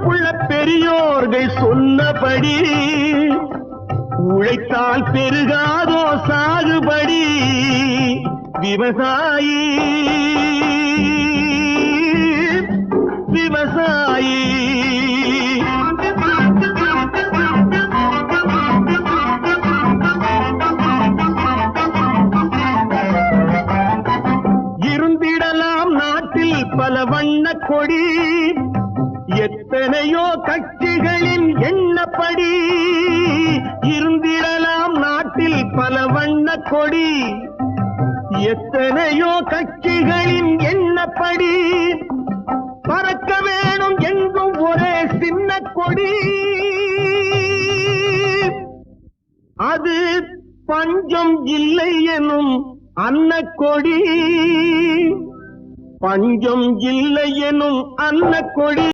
பொறுப்புள்ள பெரியோர்கள் சொன்னபடி உழைத்தால் பெருகாதோ சாகுபடி விவசாயி விவசாயி இருந்திடலாம் நாட்டில் பல வண்ண கொடி எத்தனையோ கட்சிகளின் எண்ணப்படி இருந்திடலாம் நாட்டில் பல வண்ண கொடி எத்தனையோ கட்சிகளின் எண்ணப்படி பறக்க வேணும் எங்கும் ஒரே சின்ன கொடி அது பஞ்சம் இல்லை எனும் அன்னக்கொடி பஞ்சம் இல்லை எனும் அன்னக்கொடி